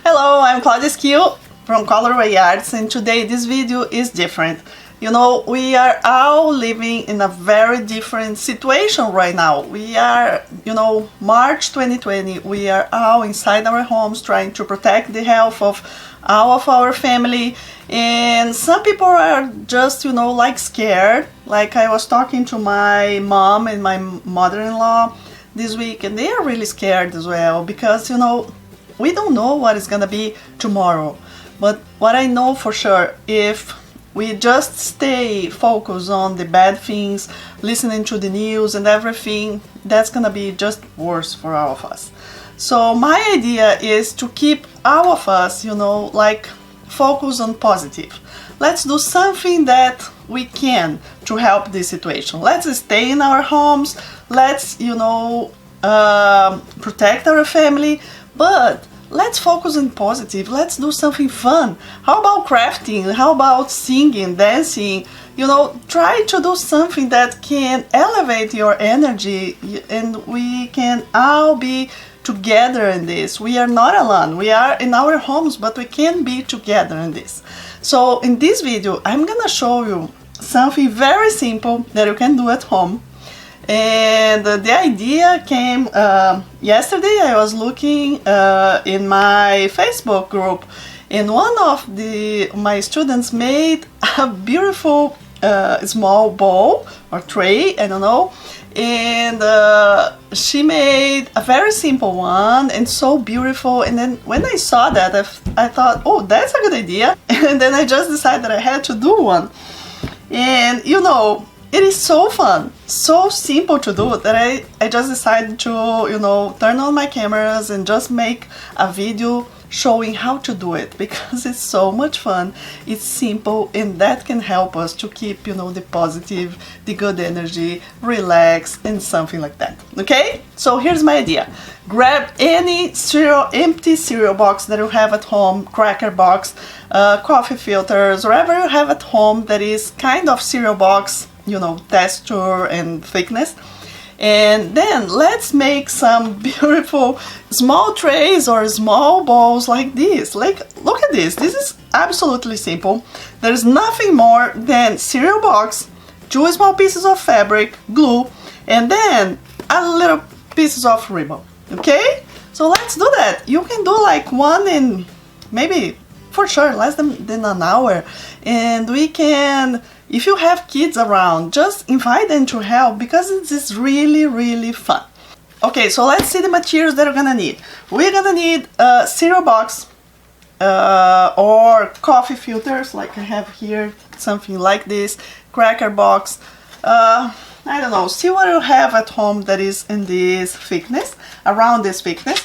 Hello, I'm Claudia from ColorWay Arts, and today this video is different. You know, we are all living in a very different situation right now. We are, March 2020, we are all inside our homes trying to protect the health of all of our family, and some people are just, like scared. Like I was talking to my mom and my mother-in-law this week, and they are really scared as well because, we don't know what is gonna be tomorrow. But what I know for sure, if we just stay focused on the bad things, listening to the news and everything, that's gonna be just worse for all of us. So my idea is to keep all of us, focus on positive. Let's do something that we can to help this situation. Let's stay in our homes. Let's, protect our family, but let's focus on positive. Let's do something fun. How about crafting? How about singing, dancing? Try to do something that can elevate your energy, and we can all be together in this. We are not alone. We are in our homes, but we can be together in this. So in this video, I'm gonna show you something very simple that you can do at home. And the idea came yesterday. I was looking in my Facebook group, and one of my students made a beautiful small bowl or tray, I don't know, and she made a very simple one and so beautiful. And then when I saw that, I thought, oh, that's a good idea. And then I just decided that I had to do one. And it is so fun, so simple to do that I just decided to, turn on my cameras and just make a video showing how to do it, because it's so much fun, it's simple, and that can help us to keep, the positive, the good energy, relax, and something like that, okay? So here's my idea. Grab any empty cereal box that you have at home, cracker box, coffee filters, whatever you have at home that is kind of cereal box, texture and thickness. And then let's make some beautiful small trays or small bowls like this. Like, look at this. This is absolutely simple. There's nothing more than cereal box, 2 small pieces of fabric, glue, and then a little pieces of ribbon. Okay? So let's do that. You can do like one in maybe, for sure, less than an hour. And we can, if you have kids around, just invite them to help, because it is really, really fun. Okay, so let's see the materials that we're gonna need. We're gonna need a cereal box or coffee filters, like I have here, something like this, cracker box. I don't know, see what you have at home that is in this thickness, around this thickness.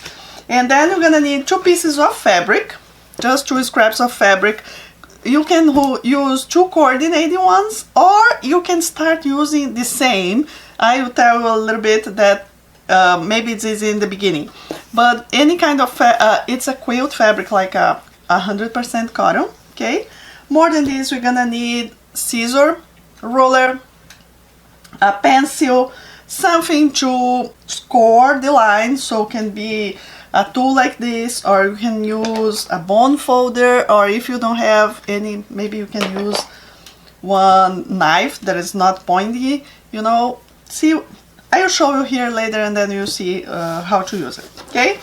And then you're gonna need 2 pieces of fabric, just 2 scraps of fabric. You can use 2 coordinating ones, or you can start using the same. I will tell you a little bit that maybe it is in the beginning. But any kind of, it's a quilt fabric, like 100% cotton, okay? More than this, we're gonna need scissor, ruler, a pencil, something to score the line, so it can be a tool like this, or you can use a bone folder, or if you don't have any, maybe you can use one knife that is not pointy, See, I will show you here later, and then you'll see how to use it, okay?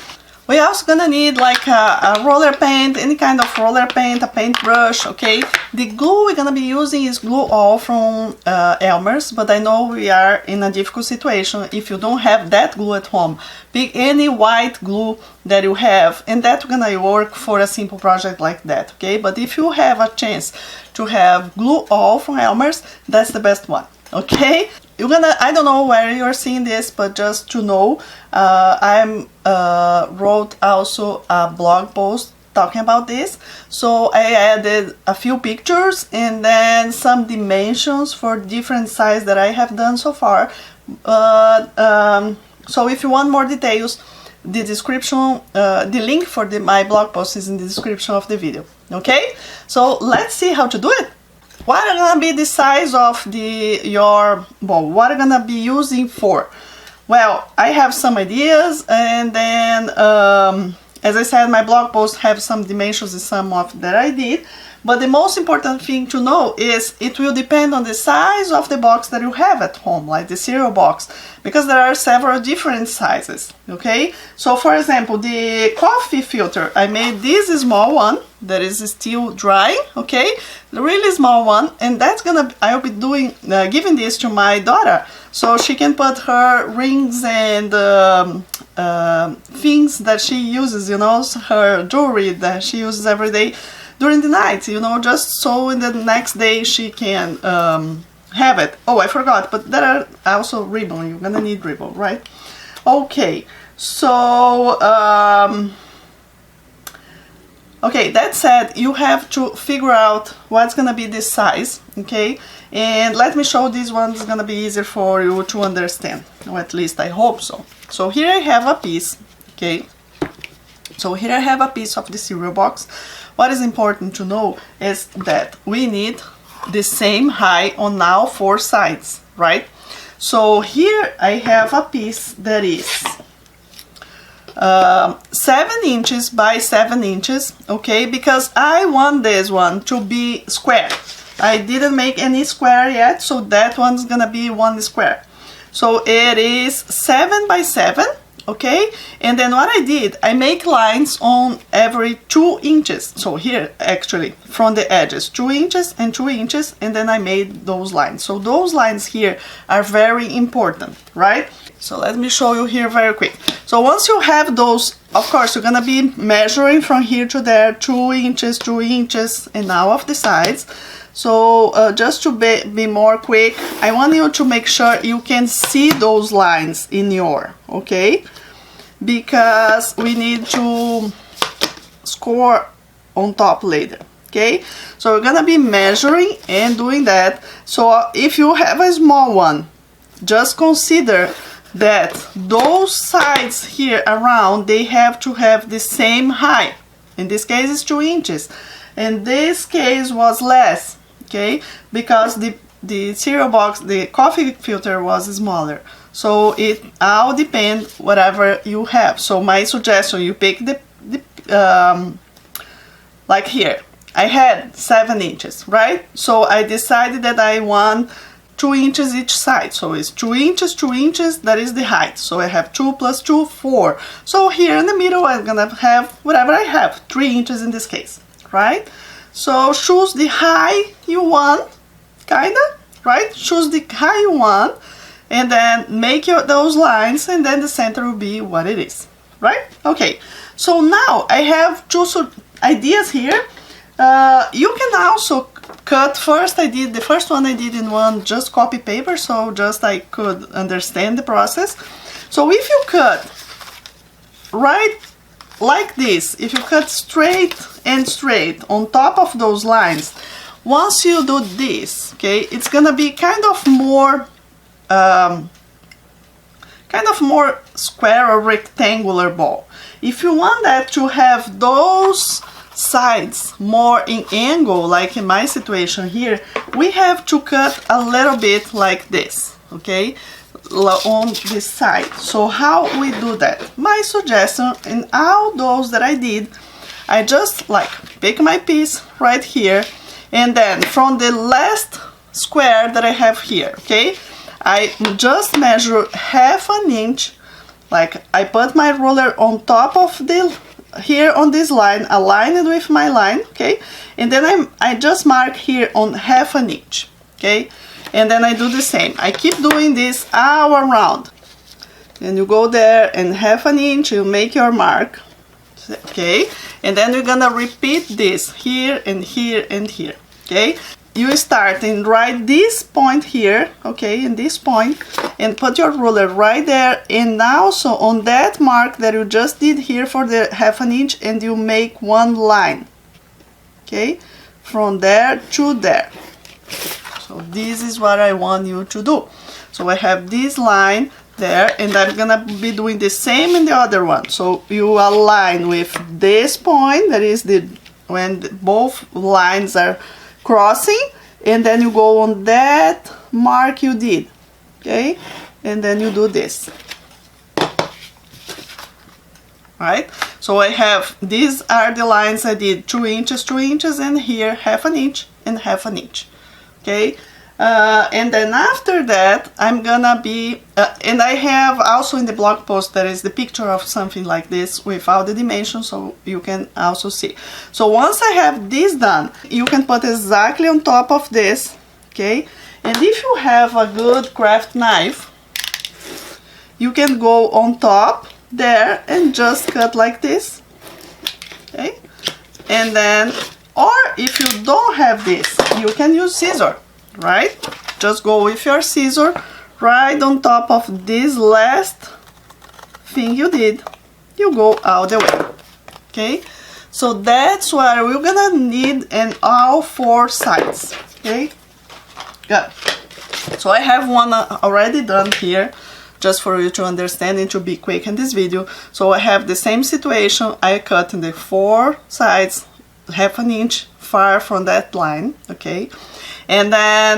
We're also gonna need like a roller paint, any kind of roller paint, a paintbrush, okay? The glue we're gonna be using is glue all from Elmer's, but I know we are in a difficult situation. If you don't have that glue at home, pick any white glue that you have, and that's gonna work for a simple project like that, okay? But if you have a chance to have glue all from Elmer's, that's the best one, okay? I don't know where you're seeing this, but just to know, I wrote also a blog post talking about this. So I added a few pictures and then some dimensions for different sizes that I have done so far. So if you want more details, the description, the link for my blog post is in the description of the video. Okay, so let's see how to do it. What are gonna be the size of your bowl? What are gonna be using for? Well, I have some ideas, and then As I said, my blog posts have some dimensions in some of that I did, but the most important thing to know is it will depend on the size of the box that you have at home, like the cereal box, because there are several different sizes, okay? So for example, the coffee filter, I made this small one that is still drying, okay? The really small one, and I'll be doing, giving this to my daughter, so she can put her rings and things that she uses, you know, her jewelry that she uses every day during the night, you know, just so in the next day she can have it. Oh, I forgot, but there are also ribbon. You're gonna need ribbon, right? Okay, so okay, that said, you have to figure out what's gonna be the size, okay? And let me show this one's gonna be easier for you to understand, or at least I hope so. So here I have a piece, okay? So here I have a piece of the cereal box. What is important to know is that we need the same height on all 4 sides, right? So here I have a piece that is 7 inches by 7 inches, okay? Because I want this one to be square. I didn't make any square yet, so that one's gonna be 1 square. So it is 7 by 7, okay? And then what I did, I make lines on every 2 inches. So here, actually, from the edges, 2 inches and 2 inches, and then I made those lines. So those lines here are very important, right? So let me show you here very quick. So once you have those, of course, you're gonna be measuring from here to there, 2 inches, 2 inches, and now of the sides. So just to be more quick, I want you to make sure you can see those lines in your, okay? Because we need to score on top later, okay? So we're gonna be measuring and doing that. So if you have a small one, just consider that those sides here around, they have to have the same height. In this case, it's 2 inches. In this case was less, okay? Because the cereal box, the coffee filter was smaller. So it all depends whatever you have. So my suggestion, you pick like here, I had 7 inches, right? So I decided that I want 2 inches each side. So it's 2 inches, 2 inches, that is the height. So I have 2 plus 2, 4. So here in the middle, I'm gonna have whatever I have, 3 inches in this case, right? So choose the height you want, kinda, right? Choose the height you want, and then make those lines, and then the center will be what it is, right? Okay, so now I have 2 ideas here. You can also cut. First, the first one I did in one just copy paper, so just I could understand the process. So if you cut right like this, if you cut straight and straight on top of those lines, once you do this, okay, it's gonna be kind of more square or rectangular ball. If you want that to have those sides more in angle, like in my situation here, we have to cut a little bit like this, okay, on this side. So how we do that? My suggestion in all those that I did, I just like pick my piece right here, and then from the last square that I have here, okay, I just measure 1/2 inch, like I put my ruler on top of the here on this line, align it with my line, okay, and then I just mark here on 1/2 inch, okay, and then I do the same. I keep doing this all around, and you go there and 1/2 inch, you make your mark, okay, and then you're gonna repeat this here and here and here, okay. You start and write this point here, okay, in this point, and put your ruler right there, and also on that mark that you just did here for the 1/2 inch, and you make one line, okay, from there to there. So this is what I want you to do. So I have this line there, and I'm gonna be doing the same in the other one. So you align with this point, that is when both lines are crossing, and then you go on that mark you did, okay, and then you do this. right? So I have, these are the lines I did 2 inches, 2 inches, and here 1/2 inch and 1/2 inch, okay? And then after that, I'm gonna be, and I have also in the blog post, there is the picture of something like this without the dimensions, so you can also see. So once I have this done, you can put exactly on top of this, okay? And if you have a good craft knife, you can go on top there and just cut like this, okay? And then, or if you don't have this, you can use scissors, right? Just go with your scissor right on top of this last thing you did. You go all the way, okay? So that's what we're gonna need in all 4 sides, okay? Good. So I have one already done here, just for you to understand and to be quick in this video. So I have the same situation. I cut in the 4 sides, 1/2 inch far from that line, okay? And then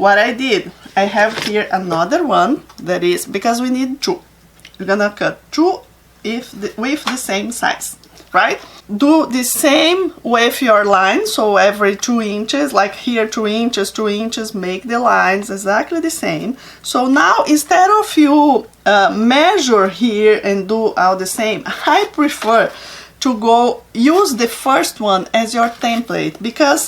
what I did, I have here another one that is, because we need 2. We're gonna cut 2 with the same size, right? Do the same with your line, so every 2 inches, like here 2 inches, 2 inches, make the lines exactly the same. So now instead of you measure here and do all the same, I prefer to go use the first one as your template, because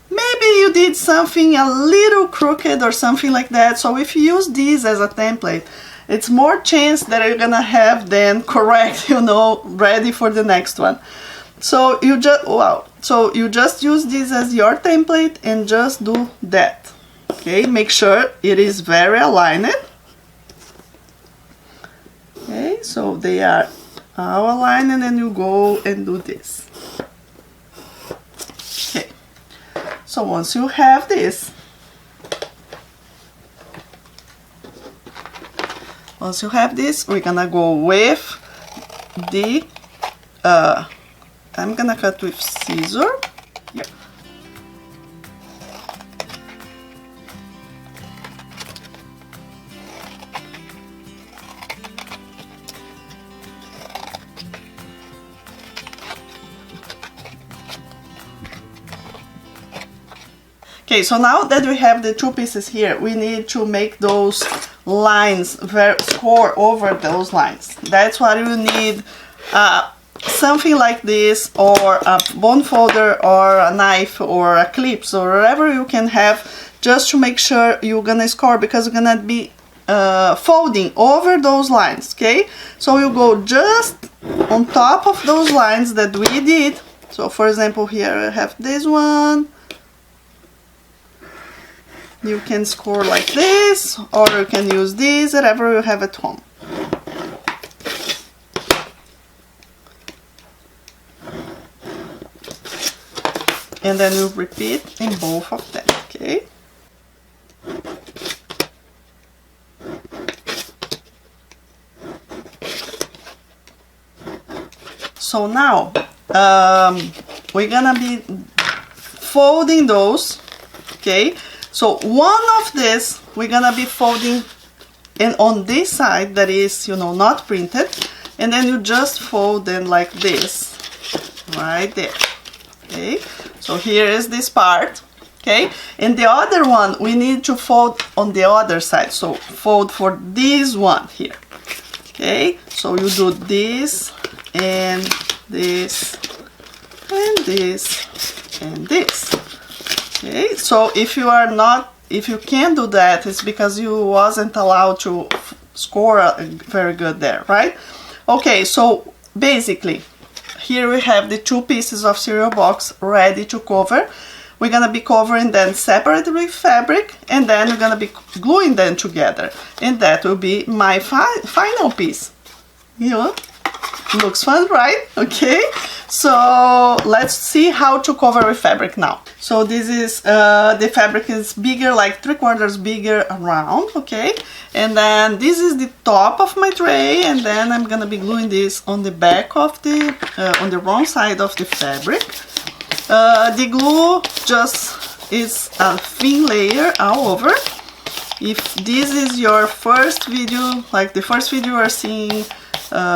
maybe you did something a little crooked or something like that. So if you use this as a template, it's more chance that you're gonna have then correct, you know, ready for the next one. So you just, wow, so you just use this as your template and just do that, okay? Make sure it is very aligned, okay? So they are all aligned, and then you go and do this. Okay, so once you have this, we're gonna go with the, I'm gonna cut with scissor. Yeah. Okay, so now that we have the 2 pieces here, we need to make those lines, score over those lines. That's why you need something like this, or a bone folder, or a knife, or a clips, or whatever you can have, just to make sure you're gonna score, because you're gonna be folding over those lines, okay? So you go just on top of those lines that we did. So for example, here I have this one. You can score like this, or you can use this, whatever you have at home. And then you repeat in both of them, okay? So now, we're gonna be folding those, okay? So one of this, we're gonna be folding and on this side that is, you know, not printed, and then you just fold them like this, right there, okay? So here is this part, okay? And the other one, we need to fold on the other side, so fold for this one here, okay? So you do this, and this, and this, and this. Okay, so if you can't do that, it's because you wasn't allowed to score very good there, right? Okay, so basically, here we have the 2 pieces of cereal box ready to cover. We're gonna be covering them separately with fabric, and then we're gonna be gluing them together, and that will be my final piece. You know, looks fun, right? Okay, so let's see how to cover with fabric now. So this is, the fabric is bigger, like 3/4 bigger around, okay? And then this is the top of my tray, and then I'm gonna be gluing this on the back of the, on the wrong side of the fabric. The glue just is a thin layer all over. If this is your first video, like the first video you are seeing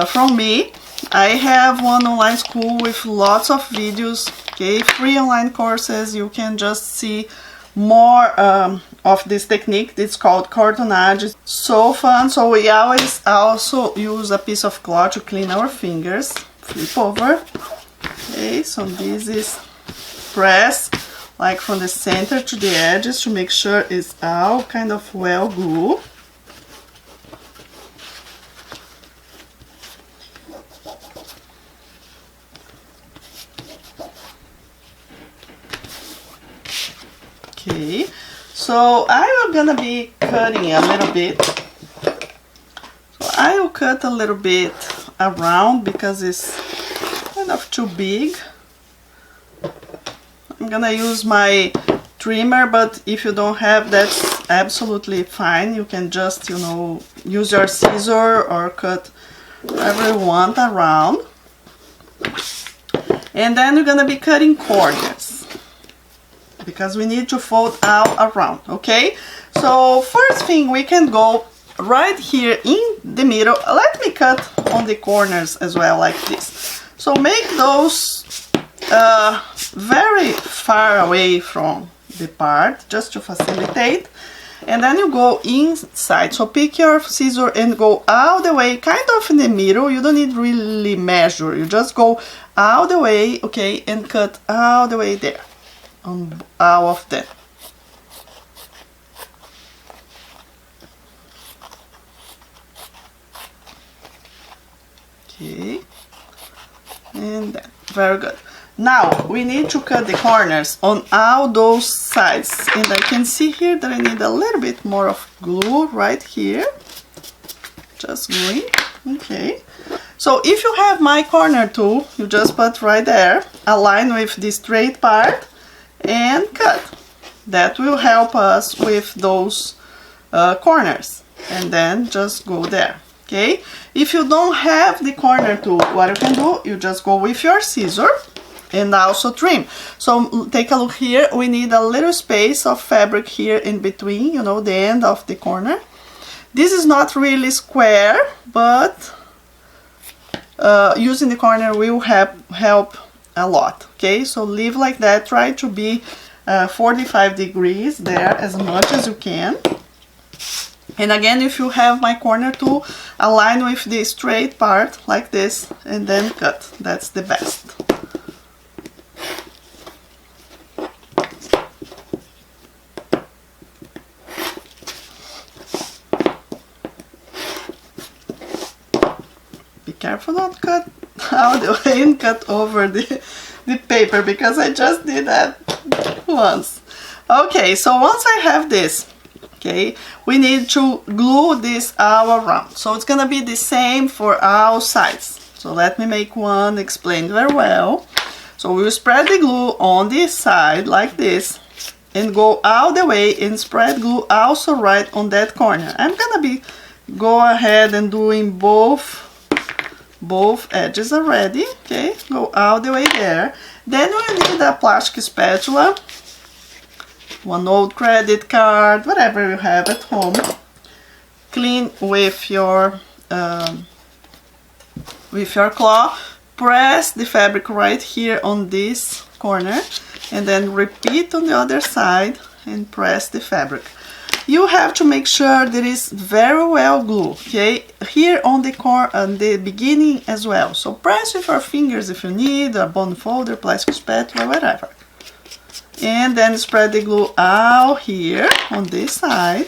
from me. I have one online school with lots of videos, okay, free online courses. You can just see more of this technique. It's called cartonage. So fun. So we always also use a piece of cloth to clean our fingers. Flip over. Okay, so this is press like from the center to the edges to make sure it's all kind of well glued. Okay, so I'm gonna be cutting a little bit. So I will cut a little bit around because it's kind of too big. I'm gonna use my trimmer, but if you don't have, that's absolutely fine. You can just, you know, use your scissor or cut whatever you want around. And then you're gonna be cutting corners because we need to fold out around, okay? So first thing, we can go right here in the middle. Let me cut on the corners as well, like this. So make those very far away from the part, just to facilitate. And then you go inside. So pick your scissor and go all the way, kind of in the middle. You don't need really measure. You just go all the way, okay, and cut all the way there on all of them. Okay, and then very good. Now we need to cut the corners on all those sides, and I can see here that I need a little bit more of glue right here. Just gluing. Okay, so if you have my corner tool, you just put right there, align with the straight part and cut. That will help us with those corners, and then just go there. Okay, if you don't have the corner tool, what you can do, you just go with your scissor and also trim. So take a look here. We need a little space of fabric here in between, you know, the end of the corner. This is not really square, but using the corner will help a lot. Okay, so leave like that. Try to be 45 degrees there as much as you can. And again, if you have my corner tool, align with the straight part like this and then cut. That's the best. Be careful not cut all the way and cut over the paper, because I just did that once. Okay, so once I have this, okay, we need to glue this all around. So it's gonna be the same for all sides. So let me make one explained very well. So we'll spread the glue on this side like this and go all the way and spread glue also right on that corner. I'm gonna be go ahead and doing both edges already. Okay, go all the way there. Then we need a plastic spatula, one old credit card, whatever you have at home. Clean with your cloth. Press the fabric right here on this corner, and then repeat on the other side and press the fabric. You have to make sure that it's very well glued, okay? Here on the beginning as well. So press with your fingers if you need, a bone folder, plastic spatula, whatever. And then spread the glue out here on this side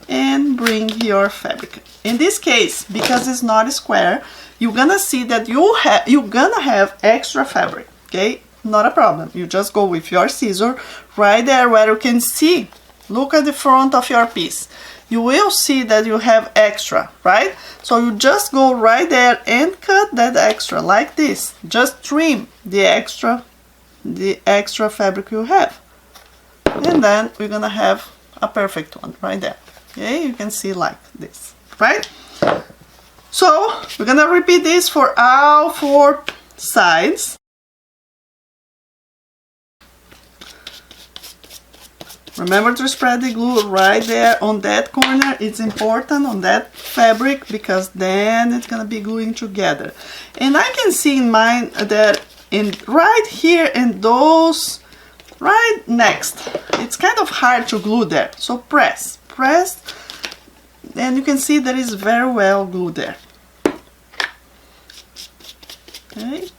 and bring your fabric. In this case, because it's not square, you're gonna see that you're gonna have extra fabric, okay? Not a problem. You just go with your scissor right there where you can see. Look at the front of your piece. You will see that you have extra, right? So you just go right there and cut that extra like this. Just trim the extra fabric you have. And then we're gonna have a perfect one right there. Okay, you can see like this, right? So we're gonna repeat this for all 4 sides. Remember to spread the glue right there on that corner. It's important on that fabric because then it's gonna be gluing together. And I can see in mine that right here in those right next, it's kind of hard to glue there. So press, and you can see that it's very well glued there. Okay.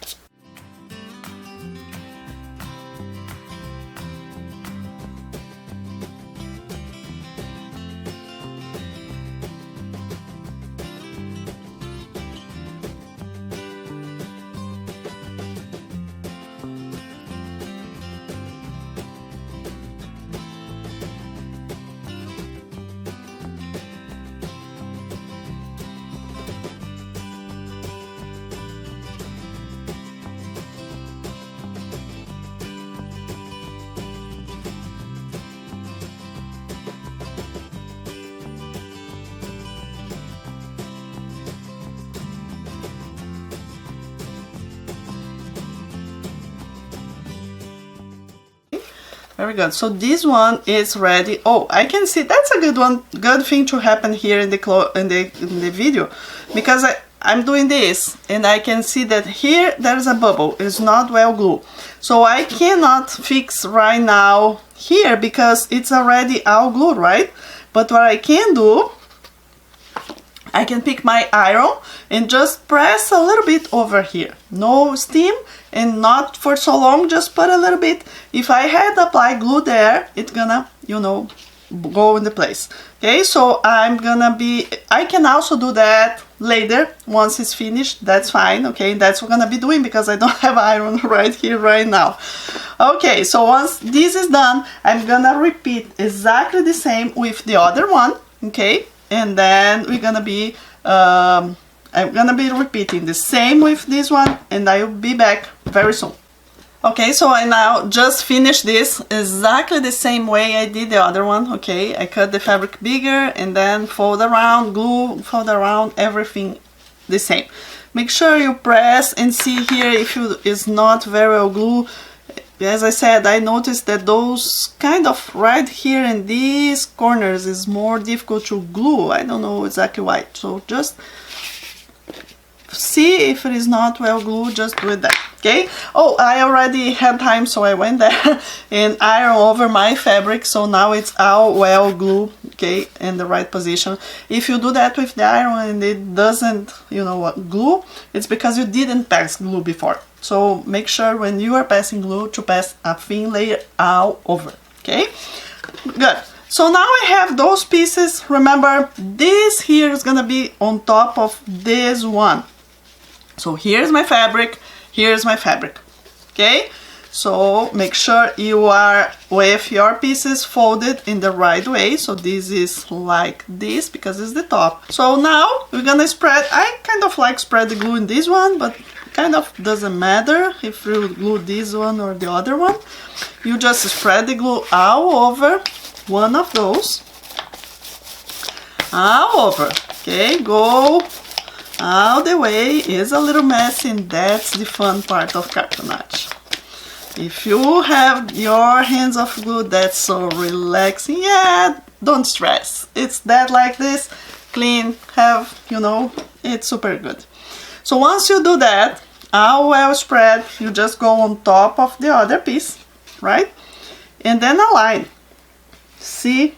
Very good. So this one is ready. Oh, I can see that's a good one. Good thing to happen here in the video, because I'm doing this and I can see that here there's a bubble. It's not well glued. So I cannot fix right now here because it's already all glued, right? But what I can do, I can pick my iron and just press a little bit over here. No steam and not for so long, just put a little bit. If I had applied glue there, it's gonna, you know, go in the place. Okay, so I can also do that later once it's finished. That's fine. Okay, that's what I'm gonna be doing because I don't have iron right here right now. Okay, so once this is done, I'm gonna repeat exactly the same with the other one. Okay, and then we're gonna be I'm gonna be repeating the same with this one, and I'll be back very soon. Okay, so I now just finished this exactly the same way I did the other one. Okay, I cut the fabric bigger and then fold around, glue, fold around, everything the same. Make sure you press and see here if it's not very well glued. As I said, I noticed that those kind of right here in these corners is more difficult to glue. I don't know exactly why. So just see if it is not well glued, just do that. Okay. Oh, I already had time, so I went there and iron over my fabric, so now it's all well glued, okay, in the right position. If you do that with the iron and it doesn't, you know what, glue, it's because you didn't pass glue before. So make sure when you are passing glue to pass a thin layer all over. Okay, good. So now I have those pieces. Remember, this here is gonna be on top of this one. So here's my fabric, here's my fabric. Okay, so make sure you are with your pieces folded in the right way. So this is like this because it's the top. So now we're gonna spread. I kind of like spread the glue in this one, but kind of doesn't matter if you glue this one or the other one. You just spread the glue all over one of those, all over. Okay, go all the way. Is a little messy, and that's the fun part of cartonnage. If you have your hands off glue, that's so relaxing. Yeah, don't stress. It's that like this, clean, have, you know, it's super good. So once you do that, all well spread, you just go on top of the other piece, right? And then align. See?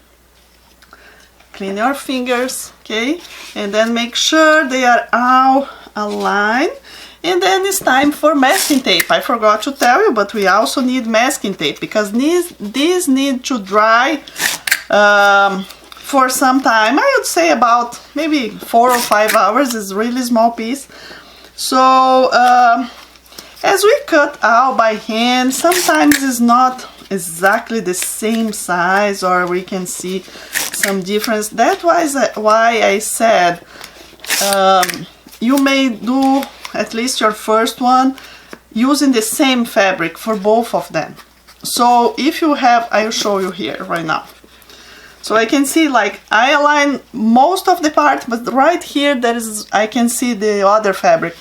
Clean your fingers, okay? And then make sure they are all aligned. And then it's time for masking tape. I forgot to tell you, but we also need masking tape because these need to dry for some time. I would say about maybe 4 or 5 hours. It's a really small piece. So as we cut out by hand, sometimes it's not exactly the same size, or we can see some difference. That was why I said you may do at least your first one using the same fabric for both of them. So if you have, I'll show you here right now. So I can see, like, I align most of the part, but right here there is, I can see the other fabric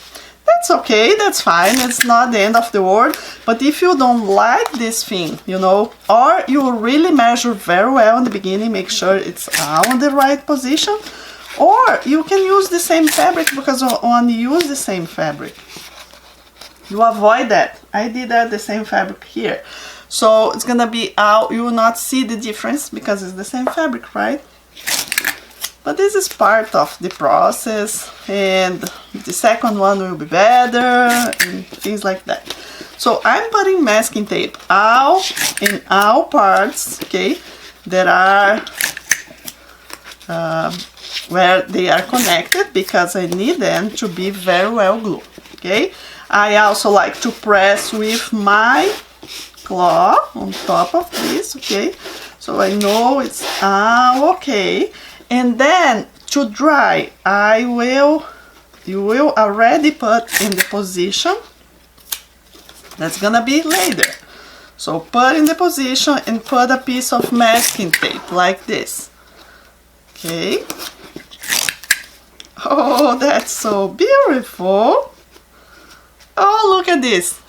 That's okay, that's fine, it's not the end of the world. But if you don't like this thing, you know, or you really measure very well in the beginning, make sure it's on the right position, or you can use the same fabric, because when you use the same fabric, you avoid that. I did that the same fabric here. So it's gonna be out, you will not see the difference because it's the same fabric, right? But this is part of the process, and the second one will be better, and things like that. So I'm putting masking tape in all parts, okay, that are where they are connected, because I need them to be very well glued, okay? I also like to press with my claw on top of this, okay, so I know it's okay. And then to dry, you will already put in the position that's gonna be later. So put in the position and put a piece of masking tape like this, okay. Oh, that's so beautiful. Oh, look at this,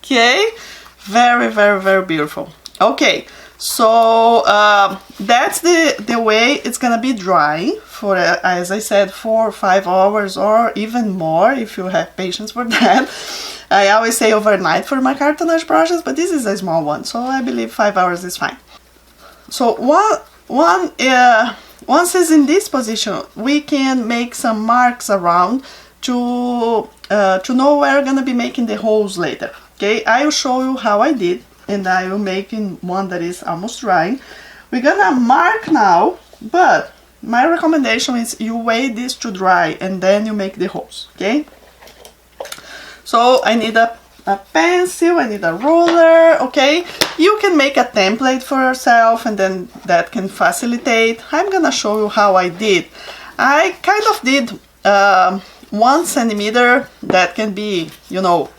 okay, very, very, very beautiful. Okay, so that's the way it's gonna be drying for, as I said, 4 or 5 hours, or even more if you have patience for that. I always say overnight for my cartonnage projects, but this is a small one, so I believe 5 hours is fine. So once it's in this position, we can make some marks around to know where we're gonna be making the holes later. Okay, I will show you how I did, and I will make in one that is almost drying. We're gonna mark now, but my recommendation is you wait this to dry and then you make the holes, okay? So I need a pencil, I need a ruler, okay? You can make a template for yourself, and then that can facilitate. I'm gonna show you how I did. I kind of did 1 centimeter, that can be, you know,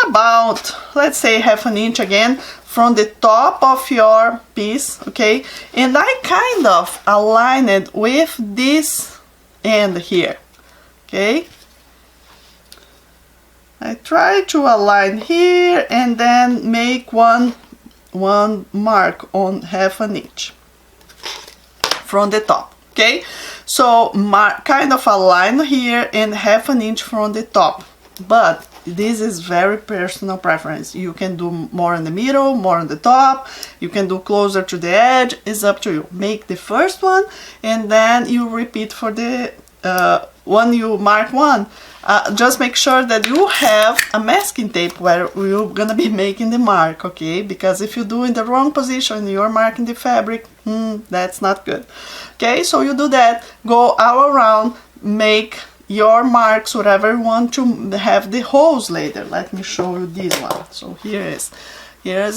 about, let's say, half an inch again from the top of your piece, okay? And I kind of align it with this end here, okay? I try to align here and then make one mark on half an inch from the top, okay? So kind of align here and half an inch from the top, but this is very personal preference. You can do more in the middle, more on the top, you can do closer to the edge, it's up to you. Make the first one and then you repeat for the when you mark one. Just make sure that you have a masking tape where you're gonna be making the mark, okay? Because if you do in the wrong position, you're marking the fabric, that's not good. Okay, so you do that, go all around, make your marks wherever you want to have the holes later. Let me show you this one. So here is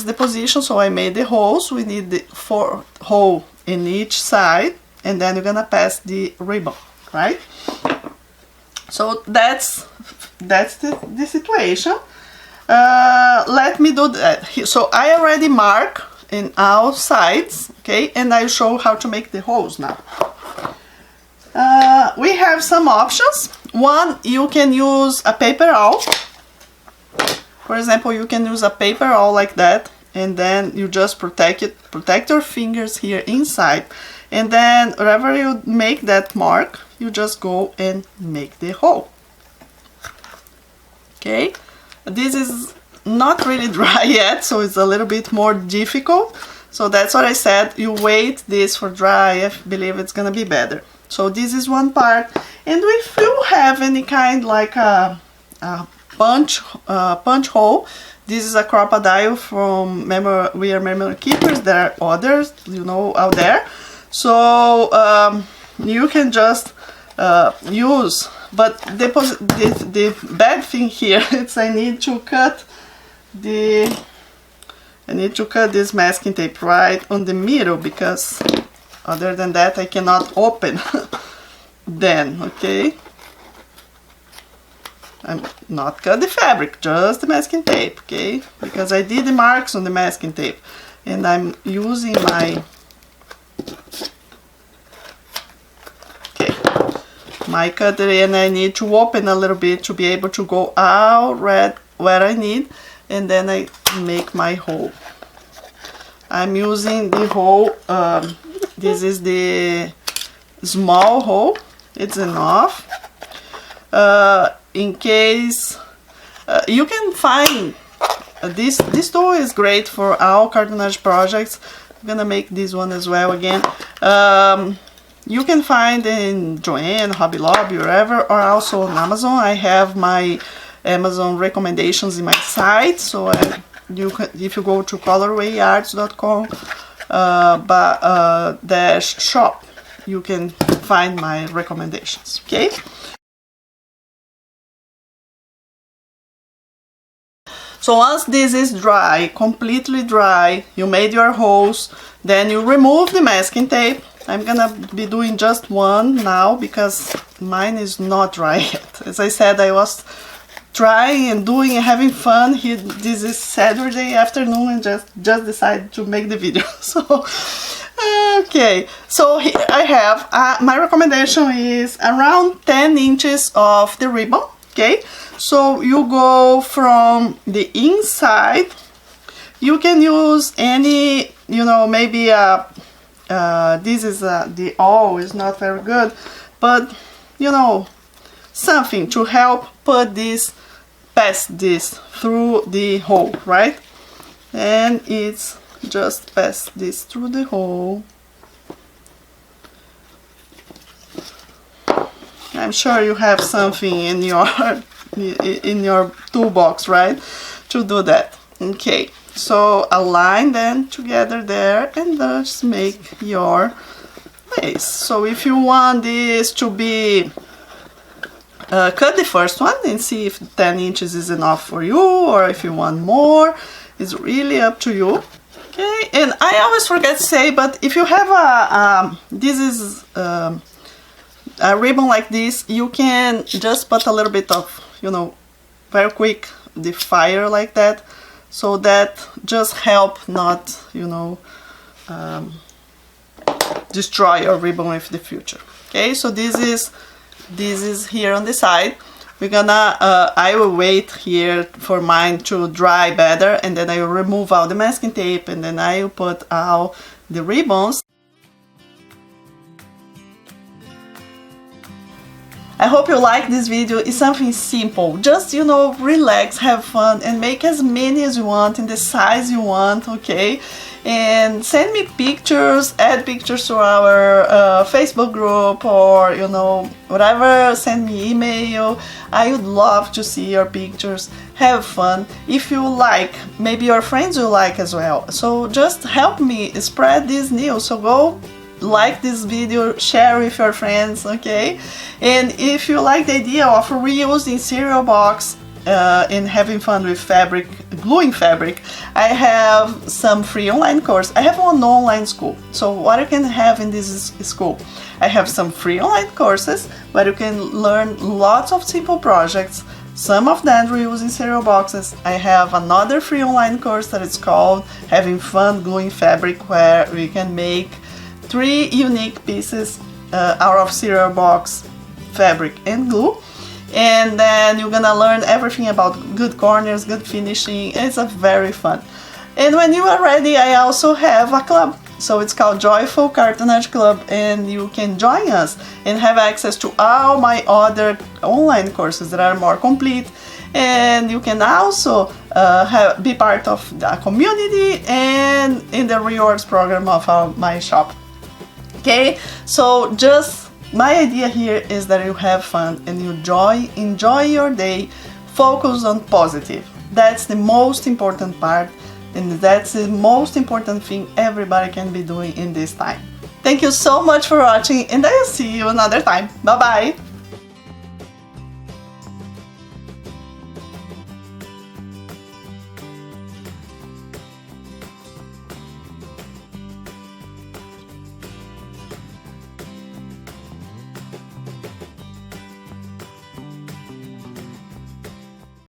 the position. So I made the holes. We need the 4 holes in each side, and then you're gonna pass the ribbon, right? So that's the situation. Let me do that. So I already mark in all sides, okay, and I'll show how to make the holes now. We have some options. One, you can use a paper awl. For example, you can use a paper awl like that, and then you just protect your fingers here inside, and then wherever you make that mark, you just go and make the hole. Okay, this is not really dry yet, so it's a little bit more difficult. So that's what I said, you wait this for dry. I believe it's gonna be better. So this is one part, and if you have any kind like a punch hole, this is a crocodile from We Are Memory Keepers. There are others, you know, out there. So you can just use, but the bad thing here is I need to cut this masking tape right on the middle, because other than that I cannot open then, okay? I'm not cut the fabric, just the masking tape, okay? Because I did the marks on the masking tape, and I'm using my cutlery, and I need to open a little bit to be able to go out right where I need, and then I make my hole. I'm using the hole, this is the small hole, it's enough. In case you can find this tool is great for all cartonnage projects. I'm gonna make this one as well again. You can find in Joann, Hobby Lobby, wherever, or also on Amazon. I have my Amazon recommendations in my site, so if you go to ColorWayArts.com /shop, you can find my recommendations. Okay. So once this is dry, completely dry, you made your holes, then you remove the masking tape. I'm gonna be doing just one now because mine is not dry yet. As I said, I was trying and doing and having fun here. This is Saturday afternoon and just decided to make the video. So okay, so here I have my recommendation is around 10 inches of the ribbon. Okay, so you go from the inside. You can use any, you know, maybe this is the awl is not very good, but you know, something to help put this past this through the hole, right? And it's just pass this through the hole. I'm sure you have something in your toolbox, right, to do that. Okay, so align them together there and just make your lace. So if you want this to be cut the first one and see if 10 inches is enough for you, or if you want more, it's really up to you. Okay, and I always forget to say, but if you have a ribbon like this, you can just put a little bit of, you know, very quick the fire like that, so that just help not, you know, destroy your ribbon with the future. Okay, so this is here on the side. We're gonna I will wait here for mine to dry better, and then I will remove all the masking tape, and then I will put all the ribbons. I hope you like this video. It's something simple. Just, you know, relax, have fun, and make as many as you want in the size you want, okay? And send me pictures, add pictures to our Facebook group, or, you know, whatever, send me email. I would love to see your pictures. Have fun. If you like, maybe your friends will like as well. So just help me spread this news. So go like this video, share with your friends, okay? And if you like the idea of reusing cereal box and having fun with fabric, gluing fabric, I have some free online course. I have an online school. So what you can have in this school, I have some free online courses where you can learn lots of simple projects, some of them reusing cereal boxes. I have another free online course that is called Having Fun Gluing Fabric, where we can make 3 unique pieces out of cereal box fabric and glue, and then you're gonna learn everything about good corners, good finishing. It's a very fun. And when you are ready, I also have a club, so it's called Joyful Cartonnage Club, and you can join us and have access to all my other online courses that are more complete. And you can also be part of the community and in the rewards program of my shop. Okay, so just my idea here is that you have fun and you enjoy your day. Focus on positive. That's the most important part, and that's the most important thing everybody can be doing in this time. Thank you so much for watching, and I'll see you another time. Bye bye.